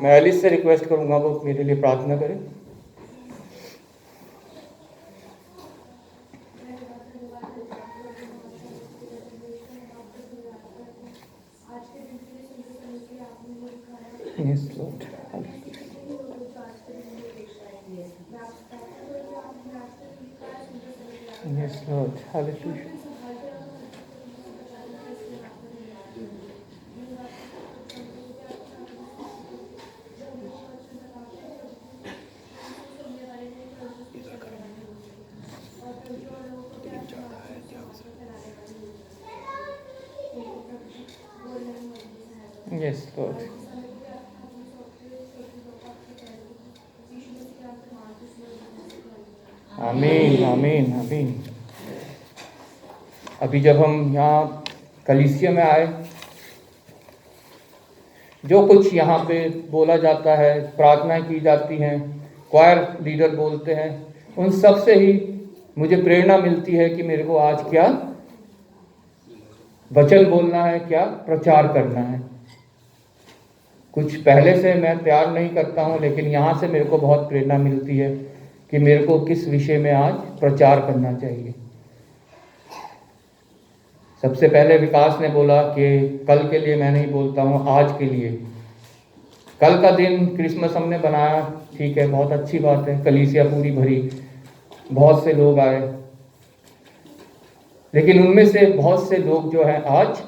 मैं एलिस से रिक्वेस्ट करूंगा वो मेरे लिए प्रार्थना करें। Yes, Lord. Yes, Lord. Hallelujah. Yes, Lord. आमीन, आमीन, आमीन। अभी जब हम यहाँ कलीसिया में आए, जो कुछ यहाँ पे बोला जाता है, प्रार्थनाएं की जाती हैं, क्वायर लीडर बोलते हैं, उन सब से ही मुझे प्रेरणा मिलती है कि मेरे को आज क्या वचन बोलना है, क्या प्रचार करना है। कुछ पहले से मैं तैयार नहीं करता हूँ, लेकिन यहाँ से मेरे को बहुत प्रेरणा मिलती है कि मेरे को किस विषय में आज प्रचार करना चाहिए। सबसे पहले विकास ने बोला कि कल के लिए मैं नहीं बोलता हूँ, आज के लिए। कल का दिन क्रिसमस हमने बनाया, ठीक है, बहुत अच्छी बात है, कलीसिया पूरी भरी, बहुत से लोग आए, लेकिन उनमें से बहुत से लोग जो हैं आज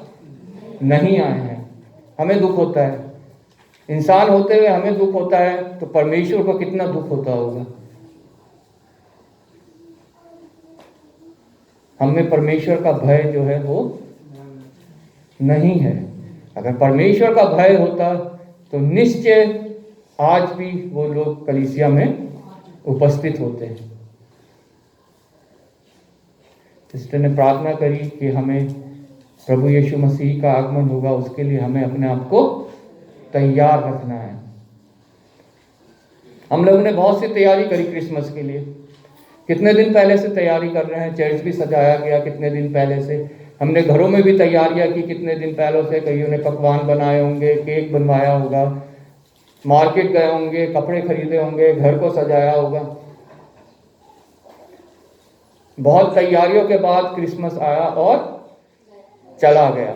नहीं आए हैं। हमें दुख होता है, इंसान होते हुए हमें दुख होता है, तो परमेश्वर को कितना दुख होता होगा। हमें परमेश्वर का भय जो है वो नहीं है। अगर परमेश्वर का भय होता तो निश्चय आज भी वो लोग कलीसिया में उपस्थित होते हैं। सिस्टर ने प्रार्थना करी कि हमें प्रभु यीशु मसीह का आगमन होगा, उसके लिए हमें अपने आप को तैयार रखना है। हम लोगों ने बहुत सी तैयारी करी क्रिसमस के लिए, कितने दिन पहले से तैयारी कर रहे हैं। चर्च भी सजाया गया कितने दिन पहले से, हमने घरों में भी तैयारियां की कितने दिन पहले से। कईयों ने पकवान बनाए होंगे, केक बनवाया होगा, मार्केट गए होंगे, कपड़े खरीदे होंगे, घर को सजाया होगा। बहुत तैयारियों के बाद क्रिसमस आया और चला गया।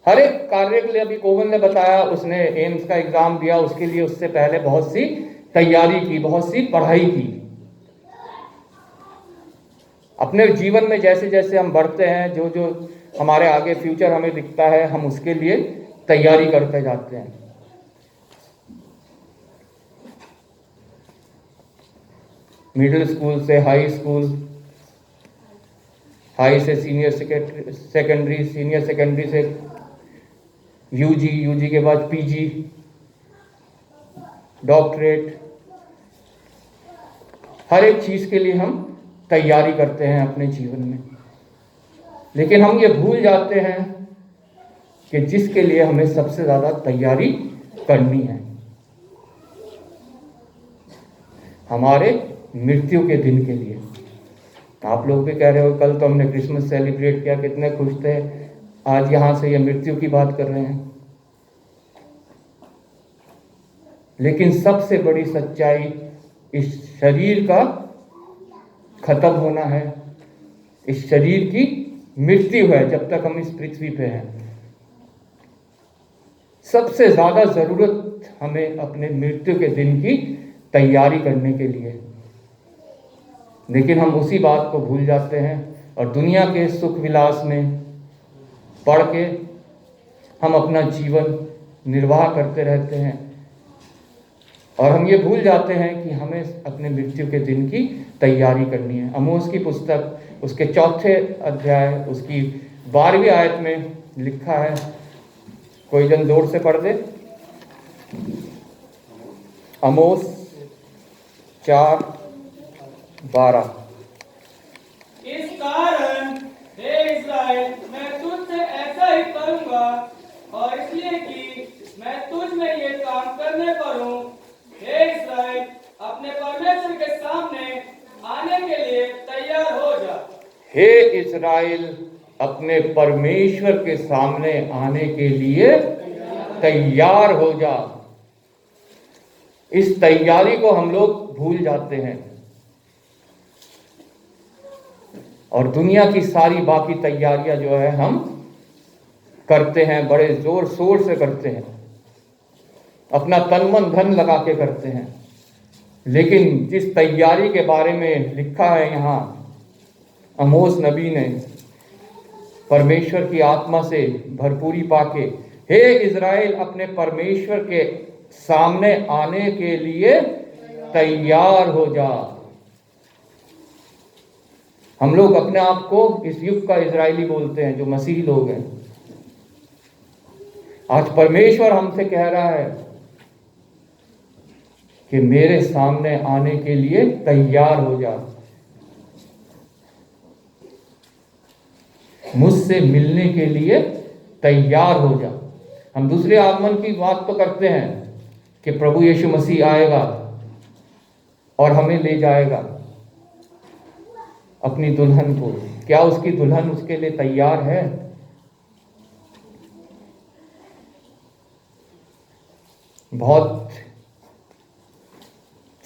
हर एक कार्य के लिए, अभी कोवन ने बताया, उसने एम्स का एग्जाम दिया, उसके लिए उससे पहले बहुत सी तैयारी की, बहुत सी पढ़ाई की। अपने जीवन में जैसे जैसे हम बढ़ते हैं, जो जो हमारे आगे फ्यूचर हमें दिखता है, हम उसके लिए तैयारी करते जाते हैं। मिडिल स्कूल से हाई स्कूल, हाई से सीनियर सेकेंडरी, सीनियर सेकेंडरी से यूजी, यूजी के बाद पीजी, डॉक्टरेट, हर एक चीज के लिए हम तैयारी करते हैं अपने जीवन में। लेकिन हम ये भूल जाते हैं कि जिसके लिए हमें सबसे ज़्यादा तैयारी करनी है, हमारे मृत्यु के दिन के लिए। आप लोग भी कह रहे हो कल तो हमने क्रिसमस सेलिब्रेट किया, कितने खुश थे, आज यहाँ से ये मृत्यु की बात कर रहे हैं। लेकिन सबसे बड़ी सच्चाई इस शरीर का खत्म होना है, इस शरीर की मृत्यु है जब तक हम इस पृथ्वी पे हैं। सबसे ज्यादा जरूरत हमें अपने मृत्यु के दिन की तैयारी करने के लिए, लेकिन हम उसी बात को भूल जाते हैं और दुनिया के सुख विलास में पड़ के हम अपना जीवन निर्वाह करते रहते हैं और हम ये भूल जाते हैं कि हमें अपने मृत्यु के दिन की तैयारी करनी है। आमोस की पुस्तक उसके 4 अध्याय उसकी 12वीं आयत में लिखा है, कोई जन जोर से पढ़ दे। आमोस 4:12। इस कारण हे इस्राएल, मैं तुझसे ऐसा ही करूंगा और इसलिए कि मैं तुझ में ये काम करने पर हूँ। हे इस्राएल, अपने परमेश्वर के सामने आने के लिए तैयार हो जा। हे इस्राएल, अपने परमेश्वर के सामने आने के लिए तैयार हो जा। इस तैयारी को हम लोग भूल जाते हैं और दुनिया की सारी बाकी तैयारियां जो है हम करते हैं, बड़े जोर शोर से करते हैं, अपना तन मन धन लगा के करते हैं। लेकिन जिस तैयारी के बारे में लिखा है यहाँ आमोस नबी ने, परमेश्वर की आत्मा से भरपूरी पाके, हे इज़राइल, अपने परमेश्वर के सामने आने के लिए तैयार हो जा। हम लोग अपने आप को इस युग का इजरायली बोलते हैं, जो मसीही लोग हैं। आज परमेश्वर हमसे कह रहा है कि मेरे सामने आने के लिए तैयार हो जा, मुझसे मिलने के लिए तैयार हो जा। हम दूसरे आगमन की बात तो करते हैं कि प्रभु यीशु मसीह आएगा और हमें ले जाएगा अपनी दुल्हन को। क्या उसकी दुल्हन उसके लिए तैयार है? बहुत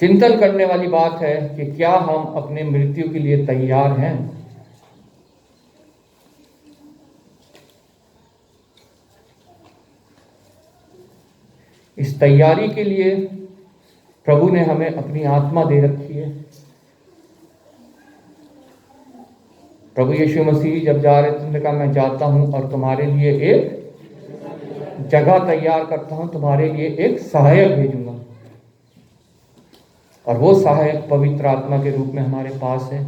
चिंतन करने वाली बात है कि क्या हम अपने मृत्यु के लिए तैयार हैं? इस तैयारी के लिए प्रभु ने हमें अपनी आत्मा दे रखी है। प्रभु यीशु मसीह जब जा रहे थे, उन्होंने कहा मैं जाता हूं और तुम्हारे लिए एक जगह तैयार करता हूं, तुम्हारे लिए एक सहायक भेजूंगा। और वो सहायक पवित्र आत्मा के रूप में हमारे पास है।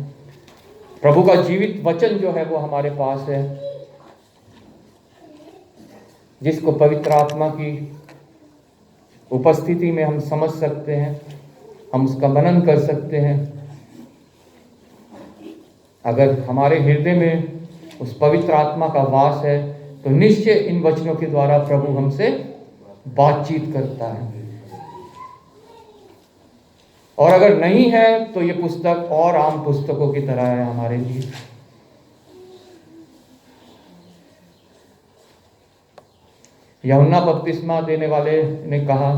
प्रभु का जीवित वचन जो है वो हमारे पास है, जिसको पवित्र आत्मा की उपस्थिति में हम समझ सकते हैं, हम उसका मनन कर सकते हैं। अगर हमारे हृदय में उस पवित्र आत्मा का वास है तो निश्चय इन वचनों के द्वारा प्रभु हमसे बातचीत करता है। और अगर नहीं है तो ये पुस्तक और आम पुस्तकों की तरह है हमारे लिए। यूहन्ना बपतिस्मा देने वाले ने कहा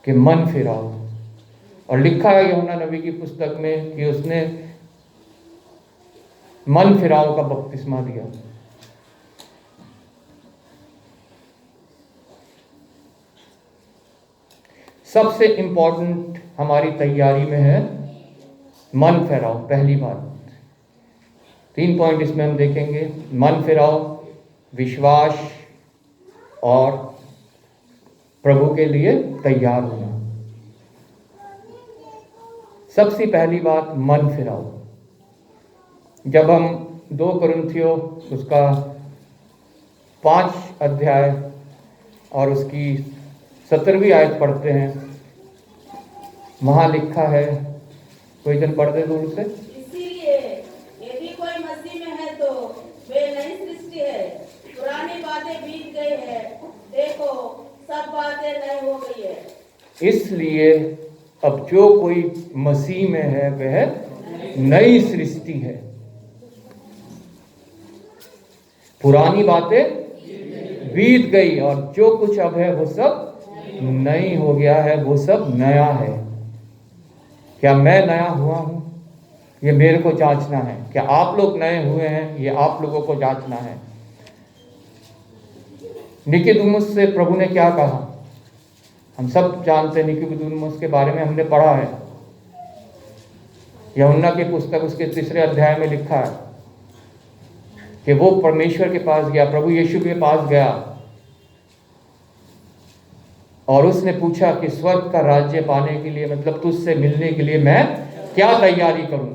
कि मन फिराओ, और लिखा है यूहन्ना नबी की पुस्तक में कि उसने मन फिराओ का बपतिस्मा दिया। सबसे इंपॉर्टेंट हमारी तैयारी में है मन फिराओ। पहली बात, 3 पॉइंट इसमें हम देखेंगे। मन फिराओ, विश्वास और प्रभु के लिए तैयार होना। सबसे पहली बात, मन फिराओ। जब हम 2 कुरिन्थियों उसका 5 अध्याय और उसकी 17वीं आयत पढ़ते हैं, वहां लिखा है, कोई जन पढ़ दे दूर से। इसीलिए यदि कोई मसीह में है तो वे इसलिए अब जो कोई मसीह में है वह नई सृष्टि है, पुरानी बातें बीत गई और जो कुछ अब है वो सब नई हो गया है, वो सब नया है। क्या मैं नया हुआ हूं? ये मेरे को जांचना है। क्या आप लोग नए हुए हैं? ये आप लोगों को जांचना है। निकोदेमुस से प्रभु ने क्या कहा? हम सब जानते हैं, निकोदेमुस के बारे में हमने पढ़ा है। यूहन्ना की पुस्तक उसके 3 अध्याय में लिखा है कि वो परमेश्वर के पास गया, प्रभु यीशु के पास गया और उसने पूछा कि स्वर्ग का राज्य पाने के लिए, मतलब तुझसे मिलने के लिए मैं क्या तैयारी करूं?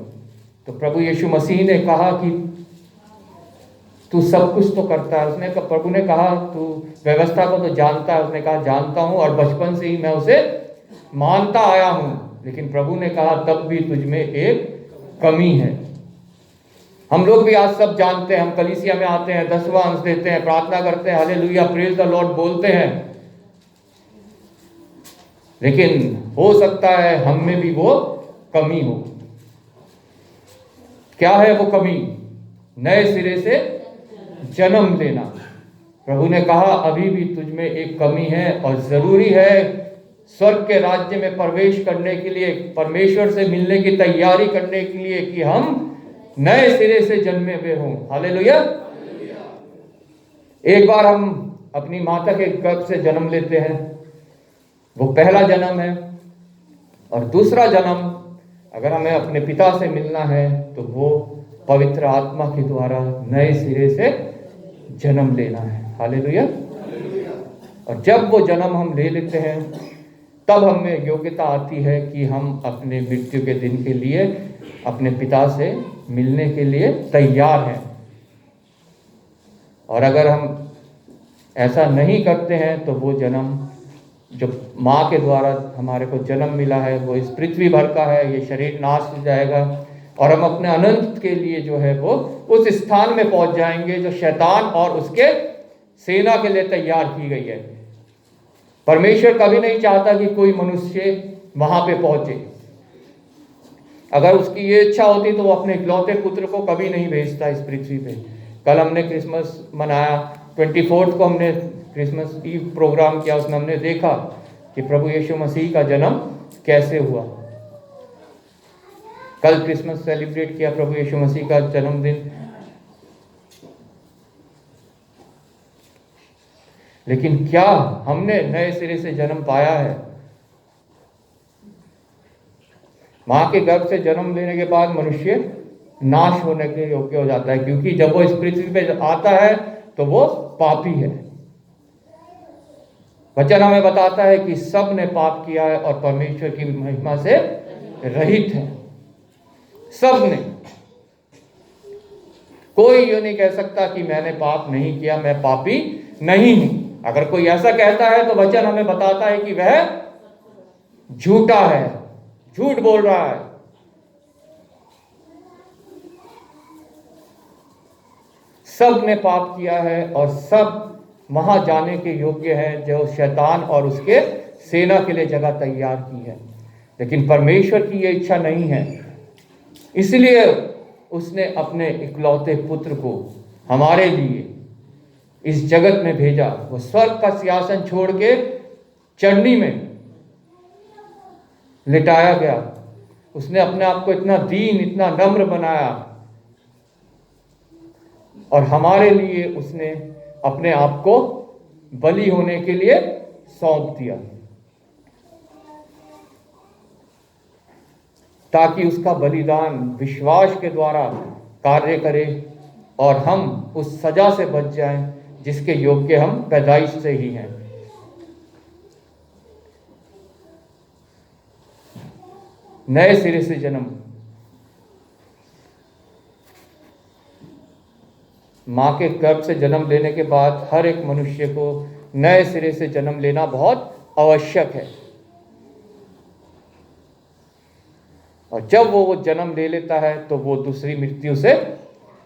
तो प्रभु यीशु मसीह ने कहा कि तू सब कुछ तो करता है। उसने प्रभु ने कहा तू व्यवस्था को तो जानता है। उसने कहा जानता हूं और बचपन से ही मैं उसे मानता आया हूं। लेकिन प्रभु ने कहा तब भी तुझ में एक कमी है। हम लोग भी आज सब जानते हैं, हम कलीसिया में आते हैं, 10वां अंश देते हैं, प्रार्थना करते हैं, हालेलुया प्रेज द लॉर्ड बोलते हैं, लेकिन हो सकता है हम में भी वो कमी हो। क्या है वो कमी? नए सिरे से जन्म लेना। प्रभु ने कहा अभी भी तुझ में एक कमी है और जरूरी है स्वर्ग के राज्य में प्रवेश करने के लिए, परमेश्वर से मिलने की तैयारी करने के लिए कि हम नए सिरे से जन्मे हुए हों। हालेलुया। एक बार हम अपनी माता के गर्भ से जन्म लेते हैं, वो पहला जन्म है। और दूसरा जन्म अगर हमें अपने पिता से मिलना है तो वो पवित्र आत्मा के द्वारा नए सिरे से जन्म लेना है। हालेलुया। और जब वो जन्म हम ले लेते हैं तब हमें योग्यता आती है कि हम अपने मृत्यु के दिन के लिए अपने पिता से मिलने के लिए तैयार हैं। और अगर हम ऐसा नहीं करते हैं तो वो जन्म जो माँ के द्वारा हमारे को जन्म मिला है वो इस पृथ्वी भर का है, ये शरीर नाश हो जाएगा और हम अपने अनंत के लिए जो है वो उस स्थान में पहुंच जाएंगे जो शैतान और उसके सेना के लिए तैयार की गई है। परमेश्वर कभी नहीं चाहता कि कोई मनुष्य वहां पे पहुंचे। अगर उसकी ये इच्छा होती तो वो अपने इकलौते पुत्र को कभी नहीं भेजता इस पृथ्वी पे। कल हमने क्रिसमस मनाया, 24 को हमने क्रिसमस ईव प्रोग्राम किया, उसमें हमने देखा कि प्रभु यीशु मसीह का जन्म कैसे हुआ। कल क्रिसमस सेलिब्रेट किया, प्रभु यीशु मसीह का जन्मदिन। लेकिन क्या हमने नए सिरे से जन्म पाया है? मां के गर्भ से जन्म लेने के बाद मनुष्य नाश होने के योग्य हो जाता है, क्योंकि जब वो इस पृथ्वी पे आता है तो वो पापी है। वचन हमें बताता है कि सब ने पाप किया है और परमेश्वर की महिमा से रहित है। सब ने। कोई ये नहीं कह सकता कि मैंने पाप नहीं किया, मैं पापी नहीं हूं। अगर कोई ऐसा कहता है तो वचन हमें बताता है कि वह झूठा है, झूठ बोल रहा है। सब ने पाप किया है और सब वहां जाने के योग्य हैं जो शैतान और उसके सेना के लिए जगह तैयार की है। लेकिन परमेश्वर की यह इच्छा नहीं है, इसलिए उसने अपने इकलौते पुत्र को हमारे लिए इस जगत में भेजा। वो स्वर्ग का सिंहासन छोड़ के चढ़नी में लिटाया गया। उसने अपने आप को इतना दीन, इतना नम्र बनाया और हमारे लिए उसने अपने आप को बलि होने के लिए सौंप दिया, ताकि उसका बलिदान विश्वास के द्वारा कार्य करे और हम उस सजा से बच जाएं जिसके योग्य हम पैदाइश से ही हैं। नए सिरे से जन्म। मां के गर्भ से जन्म लेने के बाद हर एक मनुष्य को नए सिरे से जन्म लेना बहुत आवश्यक है। और जब वो जन्म ले लेता है तो वो दूसरी मृत्यु से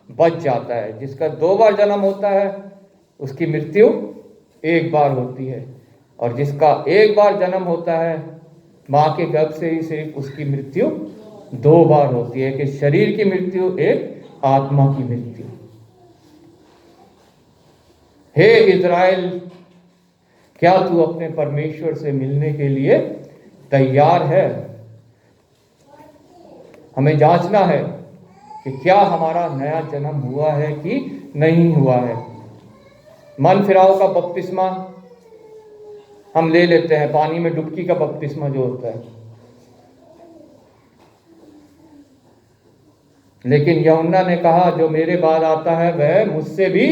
बच जाता है। जिसका 2 बार जन्म होता है उसकी मृत्यु 1 बार होती है। और जिसका एक बार जन्म होता है माँ के गर्भ से ही, सिर्फ उसकी मृत्यु 2 बार होती है, कि शरीर की मृत्यु, एक आत्मा की मृत्यु। हे इज़राइल, क्या तू अपने परमेश्वर से मिलने के लिए तैयार है? हमें जांचना है कि क्या हमारा नया जन्म हुआ है कि नहीं हुआ है। मन फिराव का बपतिस्मा हम ले लेते हैं, पानी में डुबकी का बपतिस्मा जो होता है, लेकिन यूहन्ना ने कहा जो मेरे बाद आता है वह मुझसे भी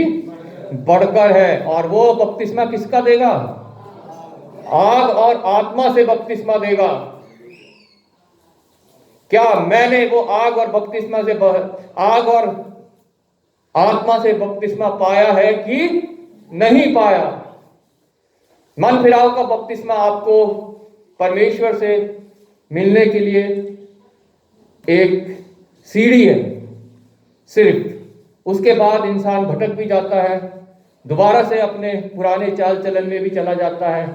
बढ़कर है। और वो बपतिस्मा किसका देगा? आग और आत्मा से बपतिस्मा देगा। क्या मैंने वो आग और बपतिस्मा से आग और आत्मा से बपतिस्मा पाया है कि नहीं पाया? मन फिराव का बपतिस्मा आपको परमेश्वर से मिलने के लिए एक सीढ़ी है सिर्फ, उसके बाद इंसान भटक भी जाता है, दोबारा से अपने पुराने चाल चलन में भी चला जाता है।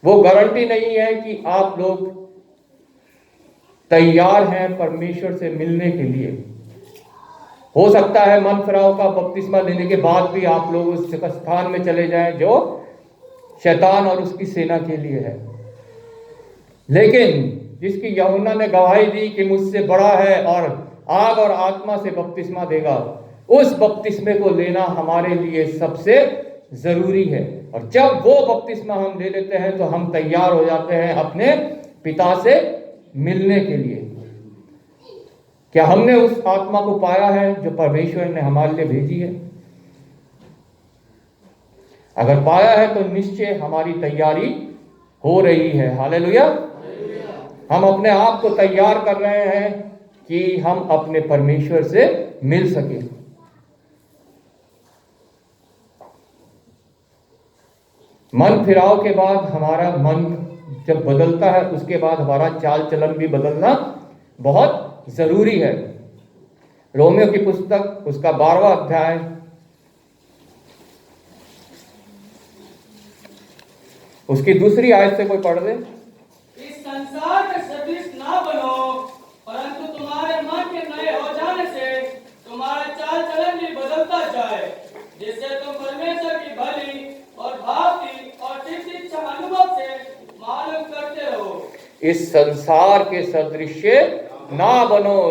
वो गारंटी नहीं है कि आप लोग तैयार हैं परमेश्वर से मिलने के लिए। हो सकता है मन फिराव का बपतिस्मा लेने के बाद भी आप लोग उस स्थान में चले जाएं जो शैतान और उसकी सेना के लिए है। लेकिन जिसकी यूहन्ना ने गवाही दी कि मुझसे बड़ा है और आग और आत्मा से बपतिस्मा देगा, उस बपतिस्मे को लेना हमारे लिए सबसे जरूरी है। और जब वो बपतिस्मा हम ले लेते हैं तो हम तैयार हो जाते हैं अपने पिता से मिलने के लिए। क्या हमने उस आत्मा को पाया है जो परमेश्वर ने हमारे लिए भेजी है? अगर पाया है तो निश्चय हमारी तैयारी हो रही है। हालेलुया। हम अपने आप को तैयार कर रहे हैं कि हम अपने परमेश्वर से मिल सके। मन फिराव के बाद हमारा मन जब बदलता है, उसके बाद हमारा चाल चलन भी बदलना बहुत जरूरी है। रोमियो की पुस्तक उसका 12वां अध्याय उसकी 2री आयत से कोई पढ़ दे। इस संसार के सदृश ना बनो, परंतु तुम्हारे मन के नए हो जाने से तुम्हारा चाल चलन भी बदलता जाए, जिससे तुम परमेश्वर की भली और भावती और ठीक इच्छा अनुभव से मालूम करते रहो। इस संसार के सदृश्य ना बनो,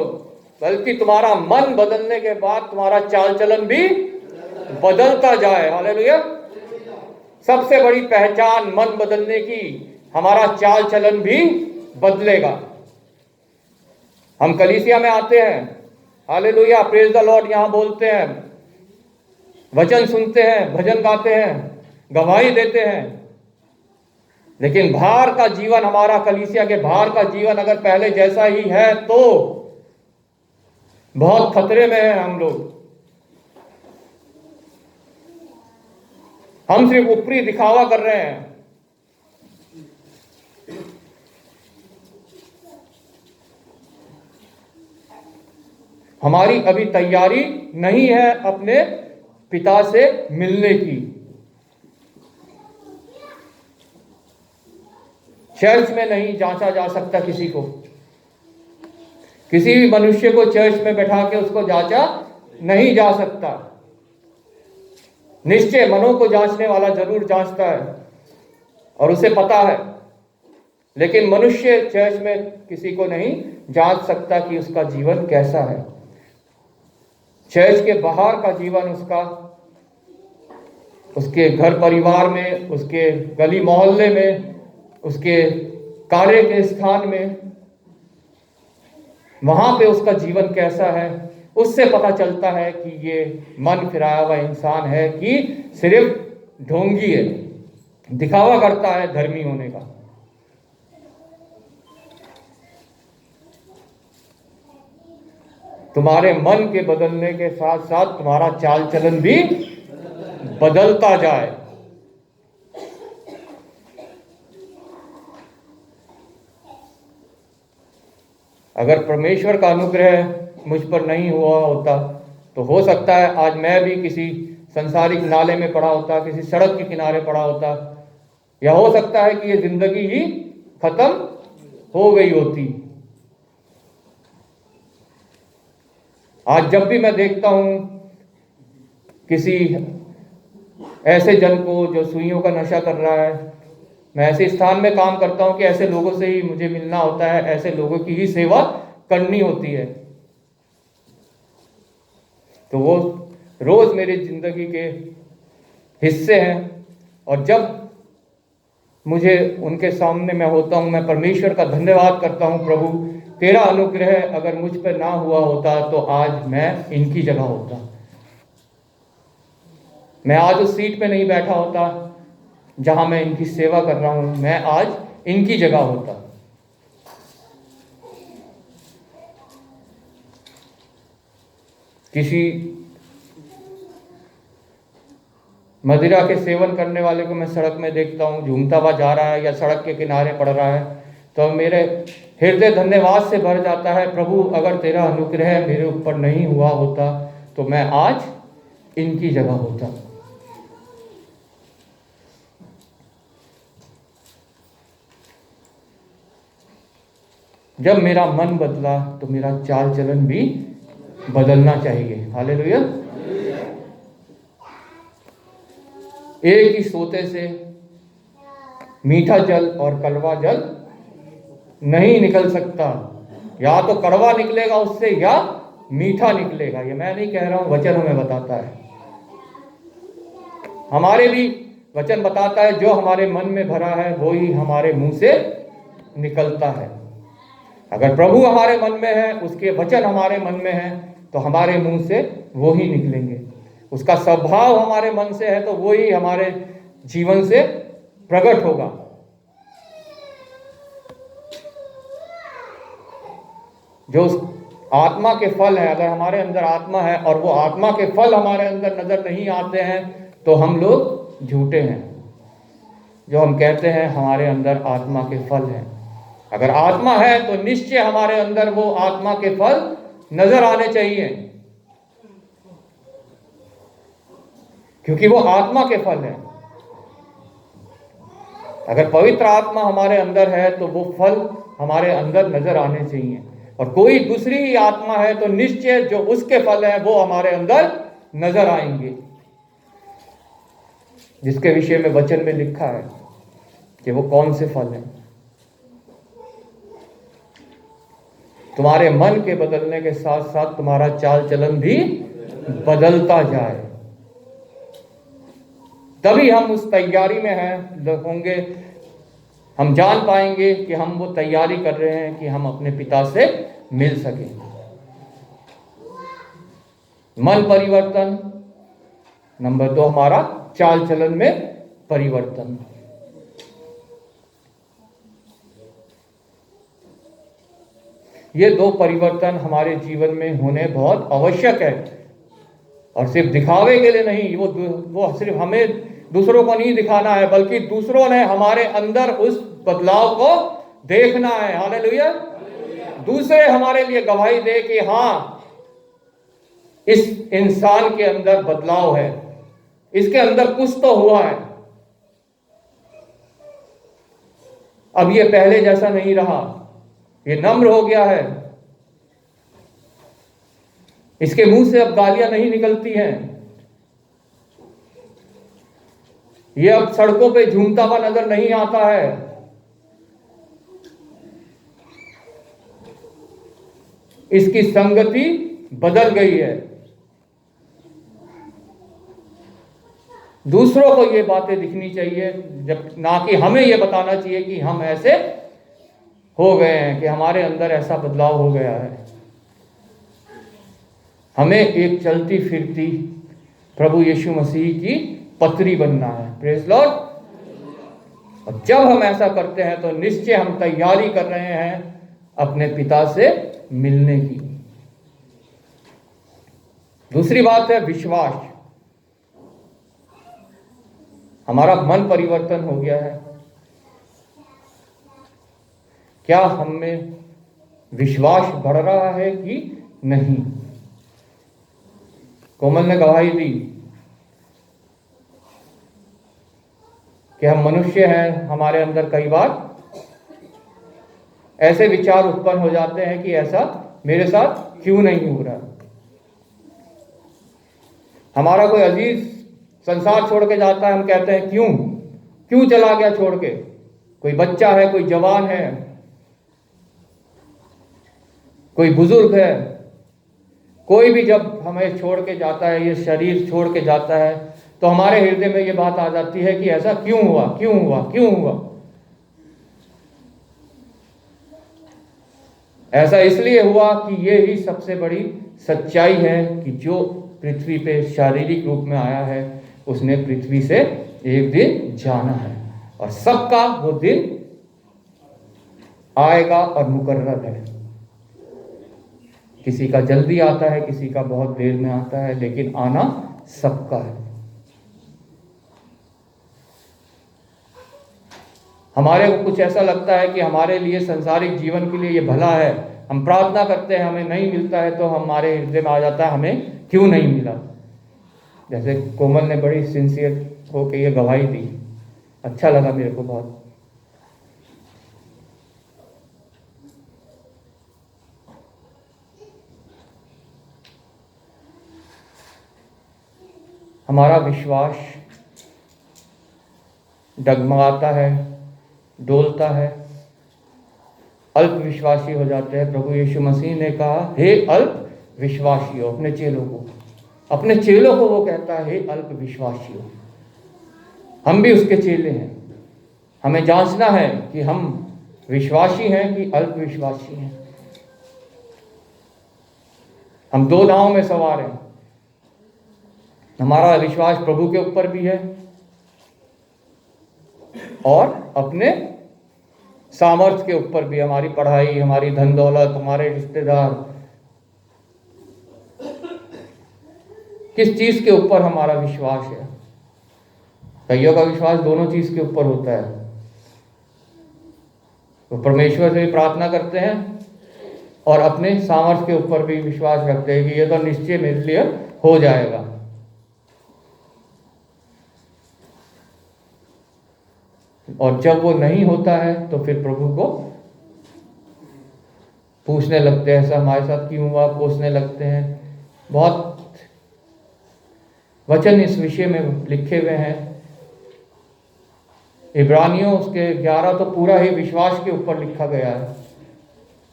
बल्कि तुम्हारा मन बदलने के बाद तुम्हारा चाल चलन भी बदलता जाए। हालेलुया। सबसे बड़ी पहचान मन बदलने की, हमारा चाल चलन भी बदलेगा। हम कलीसिया में आते हैं, हालेलुया, प्रेज द लॉर्ड यहां बोलते हैं, वचन सुनते हैं, भजन गाते हैं, गवाही देते हैं, लेकिन बाहर का जीवन, हमारा कलीसिया के बाहर का जीवन अगर पहले जैसा ही है तो बहुत खतरे में हैं हम लोग। हम सिर्फ ऊपरी दिखावा कर रहे हैं। हमारी अभी तैयारी नहीं है अपने पिता से मिलने की। चर्च में नहीं जांचा जा सकता किसी को, किसी भी मनुष्य को चर्च में बैठा के उसको जांचा नहीं जा सकता। निश्चय मनों को जांचने वाला जरूर जांचता है और उसे पता है, लेकिन मनुष्य चर्च में किसी को नहीं जांच सकता कि उसका जीवन कैसा है। चर्च के बाहर का जीवन उसका, उसके घर परिवार में, उसके गली मोहल्ले में, उसके कार्य के स्थान में, वहां पे उसका जीवन कैसा है, उससे पता चलता है कि ये मन फिराया हुआ इंसान है कि सिर्फ ढोंगी है, दिखावा करता है धर्मी होने का। तुम्हारे मन के बदलने के साथ साथ तुम्हारा चाल चलन भी बदलता जाए। अगर परमेश्वर का अनुग्रह मुझ पर नहीं हुआ होता तो हो सकता है आज मैं भी किसी संसारिक नाले में पड़ा होता, किसी सड़क के किनारे पड़ा होता, या हो सकता है कि ये जिंदगी ही खत्म हो गई होती। आज जब भी मैं देखता हूं किसी ऐसे जन को जो सुइयों का नशा कर रहा है, मैं ऐसे स्थान में काम करता हूं कि ऐसे लोगों से ही मुझे मिलना होता है, ऐसे लोगों की ही सेवा करनी होती है। तो वो रोज मेरी जिंदगी के हिस्से हैं, और जब मुझे उनके सामने मैं होता हूं, मैं परमेश्वर का धन्यवाद करता हूं, प्रभु तेरा अनुग्रह अगर मुझ पर ना हुआ होता तो आज मैं इनकी जगह होता, मैं आज उस सीट पे नहीं बैठा होता जहां मैं इनकी सेवा कर रहा हूं, मैं आज इनकी जगह होता। किसी मदिरा के सेवन करने वाले को मैं सड़क में देखता हूँ, झूमता हुआ जा रहा है या सड़क के किनारे पड़ रहा है, तो मेरे हृदय धन्यवाद से भर जाता है, प्रभु अगर तेरा अनुग्रह मेरे ऊपर नहीं हुआ होता तो मैं आज इनकी जगह होता। जब मेरा मन बदला तो मेरा चाल चलन भी बदलना चाहिए। हालेलुया। एक ही सोते से मीठा जल और कड़वा जल नहीं निकल सकता, या तो कड़वा निकलेगा उससे या मीठा निकलेगा। ये मैं नहीं कह रहा हूं, वचन हमें बताता है, हमारे भी वचन बताता है, जो हमारे मन में भरा है वो ही हमारे मुंह से निकलता है। अगर प्रभु हमारे मन में है, उसके वचन हमारे मन में है, तो हमारे मुंह से वो ही निकलेंगे। उसका स्वभाव हमारे मन से है तो वो ही हमारे जीवन से प्रकट होगा। जो उस आत्मा के फल है, अगर हमारे अंदर आत्मा है और वो आत्मा के फल हमारे अंदर नजर नहीं आते हैं तो हम लोग झूठे हैं। जो हम कहते हैं हमारे अंदर आत्मा के फल हैं, अगर आत्मा है तो निश्चय हमारे अंदर वो आत्मा के फल नजर आने चाहिए, क्योंकि वो आत्मा के फल है। अगर पवित्र आत्मा हमारे अंदर है तो वो फल हमारे अंदर नजर आने चाहिए, और कोई दूसरी ही आत्मा है तो निश्चय जो उसके फल है वो हमारे अंदर नजर आएंगे, जिसके विषय में वचन में लिखा है कि वो कौन से फल हैं। तुम्हारे मन के बदलने के साथ साथ तुम्हारा चाल चलन भी बदलता जाए, तभी हम उस तैयारी में हैं होंगे। हम जान पाएंगे कि हम वो तैयारी कर रहे हैं कि हम अपने पिता से मिल सकें। मन परिवर्तन, नंबर 2 हमारा चाल चलन में परिवर्तन। ये 2 परिवर्तन हमारे जीवन में होने बहुत आवश्यक है, और सिर्फ दिखावे के लिए नहीं, वो सिर्फ हमें दूसरों को नहीं दिखाना है, बल्कि दूसरों ने हमारे अंदर उस बदलाव को देखना है। हालेलुया। दूसरे हमारे लिए गवाही दे कि हाँ, इस इंसान के अंदर बदलाव है, इसके अंदर कुछ तो हुआ है, अब ये पहले जैसा नहीं रहा, ये नम्र हो गया है, इसके मुंह से अब गालियां नहीं निकलती हैं, ये अब सड़कों पे झूमता हुआ नजर नहीं आता है, इसकी संगति बदल गई है। दूसरों को ये बातें दिखनी चाहिए, जब ना कि हमें ये बताना चाहिए कि हम ऐसे हो गए हैं, कि हमारे अंदर ऐसा बदलाव हो गया है। हमें एक चलती फिरती प्रभु यीशु मसीह की पत्री बनना है। Praise Lord. और जब हम ऐसा करते हैं तो निश्चय हम तैयारी कर रहे हैं अपने पिता से मिलने की। दूसरी बात है विश्वास। हमारा मन परिवर्तन हो गया है, क्या हम में विश्वास बढ़ रहा है कि नहीं? कोमल ने गवाही दी कि हम मनुष्य हैं, हमारे अंदर कई बार ऐसे विचार उत्पन्न हो जाते हैं कि ऐसा मेरे साथ क्यों नहीं हो रहा। हमारा कोई अजीज संसार छोड़ के जाता है, हम कहते हैं क्यों क्यों चला गया छोड़ के। कोई बच्चा है, कोई जवान है, कोई बुजुर्ग है, कोई भी जब हमें छोड़ के जाता है, ये शरीर छोड़ के जाता है, तो हमारे हृदय में ये बात आ जाती है कि ऐसा क्यों हुआ, क्यों हुआ, क्यों हुआ। ऐसा इसलिए हुआ कि ये ही सबसे बड़ी सच्चाई है कि जो पृथ्वी पे शारीरिक रूप में आया है, उसने पृथ्वी से एक दिन जाना है, और सबका वो दिन आएगा और मुकर्रर है। किसी का जल्दी आता है, किसी का बहुत देर में आता है, लेकिन आना सबका है। हमारे को कुछ ऐसा लगता है कि हमारे लिए संसारिक जीवन के लिए ये भला है, हम प्रार्थना करते हैं, हमें नहीं मिलता है, तो हमारे हृदय में आ जाता है हमें क्यों नहीं मिला। जैसे कोमल ने बड़ी सिंसियर होकर ये गवाही दी, अच्छा लगा मेरे को बहुत। हमारा विश्वास डगमगाता है, डोलता है, अल्प विश्वासी हो जाते हैं। प्रभु यीशु मसीह ने कहा, हे अल्प विश्वासियों, अपने चेलों को वो कहता है, हे अल्प विश्वासियों। हम भी उसके चेले हैं। हमें जांचना है कि हम विश्वासी हैं कि अल्प विश्वासी हैं। हम दो नावों में सवार हैं। हमारा विश्वास प्रभु के ऊपर भी है और अपने सामर्थ्य के ऊपर भी। हमारी पढ़ाई, हमारी धन दौलत, हमारे रिश्तेदार, किस चीज के ऊपर हमारा विश्वास है। कईयों का विश्वास दोनों चीज के ऊपर होता है। वो परमेश्वर से भी प्रार्थना करते हैं और अपने सामर्थ्य के ऊपर भी विश्वास रखते हैं कि ये तो निश्चय मेरे लिए हो जाएगा। और जब वो नहीं होता है तो फिर प्रभु को पूछने लगते हैं, ऐसा हमारे साथ क्यों हुआ, कोसने लगते हैं। बहुत वचन इस विषय में लिखे हुए हैं। इब्रानियों उसके 11 तो पूरा ही विश्वास के ऊपर लिखा गया है।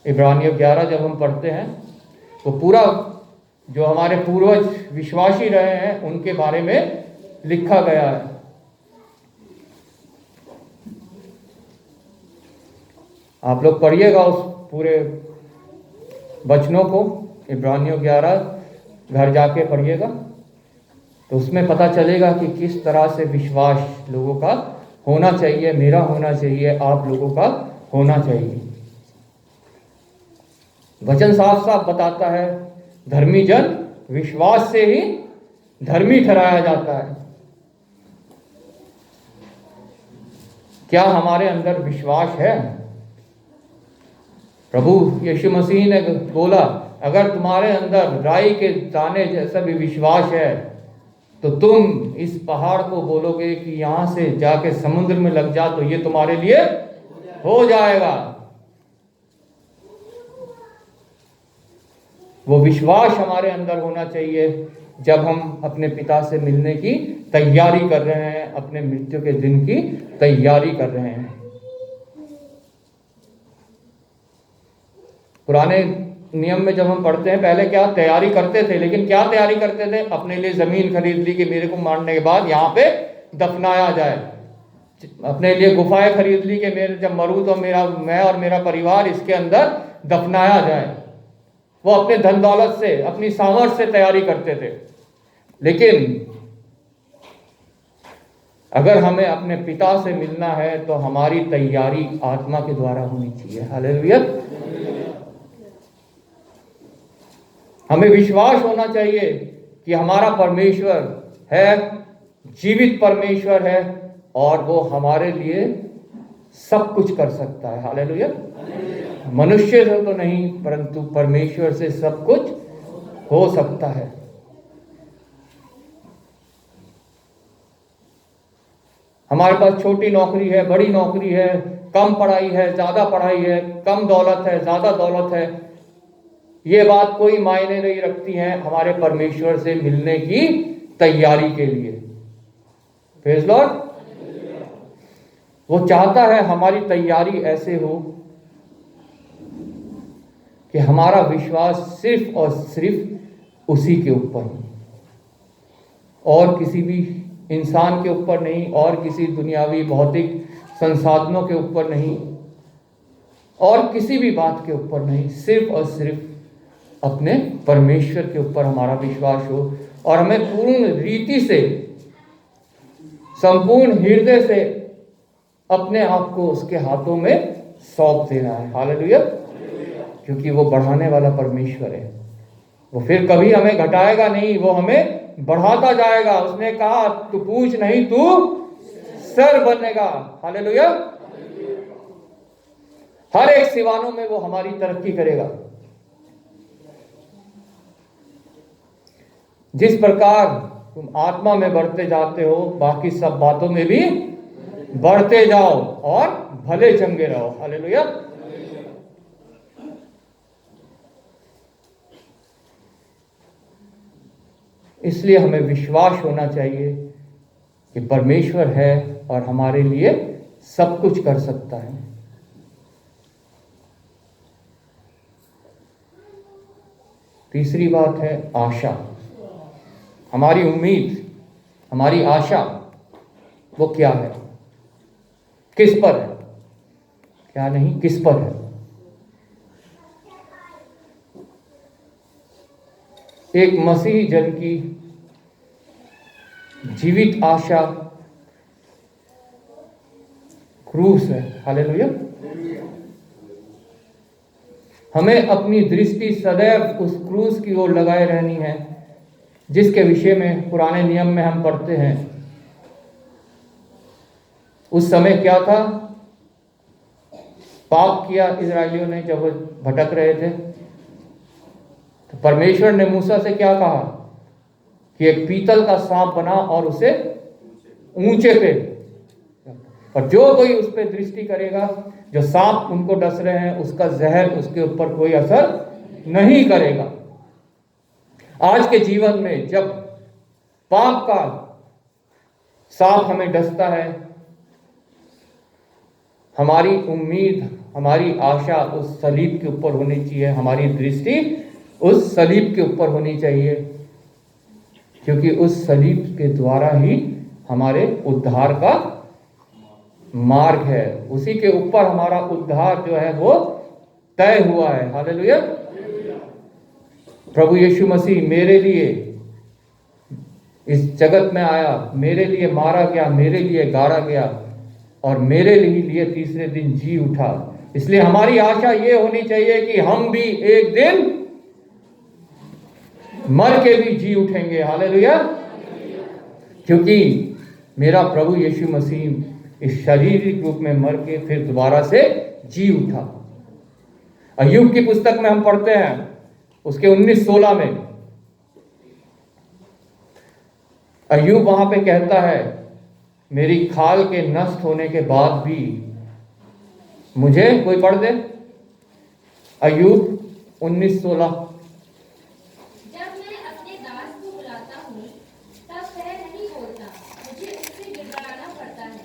इब्रानियों 11 जब हम पढ़ते हैं तो पूरा जो हमारे पूर्वज विश्वासी रहे हैं उनके बारे में लिखा गया है। आप लोग पढ़िएगा उस पूरे वचनों को, इब्रानियों 11 घर जाके पढ़िएगा, तो उसमें पता चलेगा कि किस तरह से विश्वास लोगों का होना चाहिए, मेरा होना चाहिए, आप लोगों का होना चाहिए। वचन साफ साफ बताता है, धर्मी जन विश्वास से ही धर्मी ठहराया जाता है। क्या हमारे अंदर विश्वास है? प्रभु यीशु मसीह ने बोला, अगर तुम्हारे अंदर राई के दाने जैसा भी विश्वास है तो तुम इस पहाड़ को बोलोगे कि यहां से जाके समुद्र में लग जा, तो ये तुम्हारे लिए हो जाएगा। वो विश्वास हमारे अंदर होना चाहिए जब हम अपने पिता से मिलने की तैयारी कर रहे हैं, अपने मृत्यु के दिन की तैयारी कर रहे हैं। पुराने नियम में जब हम पढ़ते हैं, पहले क्या तैयारी करते थे, लेकिन क्या तैयारी करते थे? अपने लिए जमीन खरीद ली कि मेरे को मारने के बाद यहाँ पे दफनाया जाए। अपने लिए गुफाएं खरीद ली कि मेरे जब मरूं तो मैं और मेरा परिवार इसके अंदर दफनाया जाए। वो अपने धन दौलत से, अपनी सामर्थ्य से तैयारी करते थे। लेकिन अगर हमें अपने पिता से मिलना है तो हमारी तैयारी आत्मा के द्वारा होनी चाहिए। हालेलुया। हमें विश्वास होना चाहिए कि हमारा परमेश्वर है, जीवित परमेश्वर है, और वो हमारे लिए सब कुछ कर सकता है। हालेलुया। मनुष्य से तो नहीं, परंतु परमेश्वर से सब कुछ हो सकता है। हमारे पास छोटी नौकरी है, बड़ी नौकरी है, कम पढ़ाई है, ज़्यादा पढ़ाई है, कम दौलत है, ज़्यादा दौलत है, ये बात कोई मायने नहीं रखती है हमारे परमेश्वर से मिलने की तैयारी के लिए। Praise Lord. वो चाहता है हमारी तैयारी ऐसे हो कि हमारा विश्वास सिर्फ और सिर्फ उसी के ऊपर हो, और किसी भी इंसान के ऊपर नहीं, और किसी दुनियावी भौतिक संसाधनों के ऊपर नहीं, और किसी भी बात के ऊपर नहीं, सिर्फ और सिर्फ अपने परमेश्वर के ऊपर हमारा विश्वास हो, और हमें पूर्ण रीति से, संपूर्ण हृदय से अपने आप को उसके हाथों में सौंप देना है। हालेलुया। क्योंकि वो बढ़ाने वाला परमेश्वर है, वो फिर कभी हमें घटाएगा नहीं, वो हमें बढ़ाता जाएगा। उसने कहा तू पूछ नहीं, तू सर बनेगा। हालेलुया। हर एक सिवानों में वो हमारी तरक्की करेगा। जिस प्रकार तुम आत्मा में बढ़ते जाते हो, बाकी सब बातों में भी बढ़ते जाओ और भले चंगे रहो। हालेलुया। इसलिए हमें विश्वास होना चाहिए कि परमेश्वर है और हमारे लिए सब कुछ कर सकता है। तीसरी बात है आशा। हमारी उम्मीद, हमारी आशा वो क्या है, किस पर है, क्या नहीं, किस पर है। एक मसीही जन की जीवित आशा क्रूस है। हालेलुया। हमें अपनी दृष्टि सदैव उस क्रूस की ओर लगाए रहनी है, जिसके विषय में पुराने नियम में हम पढ़ते हैं। उस समय क्या था, पाप किया इजरायलियों ने जब वो भटक रहे थे, तो परमेश्वर ने मूसा से क्या कहा कि एक पीतल का सांप बना और उसे ऊंचे पे, और जो कोई उस पर दृष्टि करेगा, जो सांप उनको डस रहे हैं, उसका जहर उसके ऊपर कोई असर नहीं करेगा। आज के जीवन में जब पाप का सांप हमें डसता है, हमारी उम्मीद, हमारी आशा उस सलीब के ऊपर होनी चाहिए, हमारी दृष्टि उस सलीब के ऊपर होनी चाहिए, क्योंकि उस सलीब के द्वारा ही हमारे उद्धार का मार्ग है। उसी के ऊपर हमारा उद्धार जो है वो तय हुआ है। हालेलुया। प्रभु यीशु मसीह मेरे लिए इस जगत में आया, मेरे लिए मारा गया, मेरे लिए गाड़ा गया, और मेरे लिए तीसरे दिन जी उठा। इसलिए हमारी आशा ये होनी चाहिए कि हम भी एक दिन मर के भी जी उठेंगे। हालेलुया। क्योंकि मेरा प्रभु यीशु मसीह इस शारीरिक रूप में मर के फिर दोबारा से जी उठा। अय्यूब की पुस्तक में हम पढ़ते हैं, उसके 19:16 में अय्यूब वहां पे कहता है, मेरी खाल के नष्ट होने के बाद भी मुझे, कोई पढ़ दे, अय्यूब 19:16। जब मैं अपने दास को बुलाता हूँ तब वह नहीं बोलता, मुझे उससे गिड़गिड़ाना पड़ता है।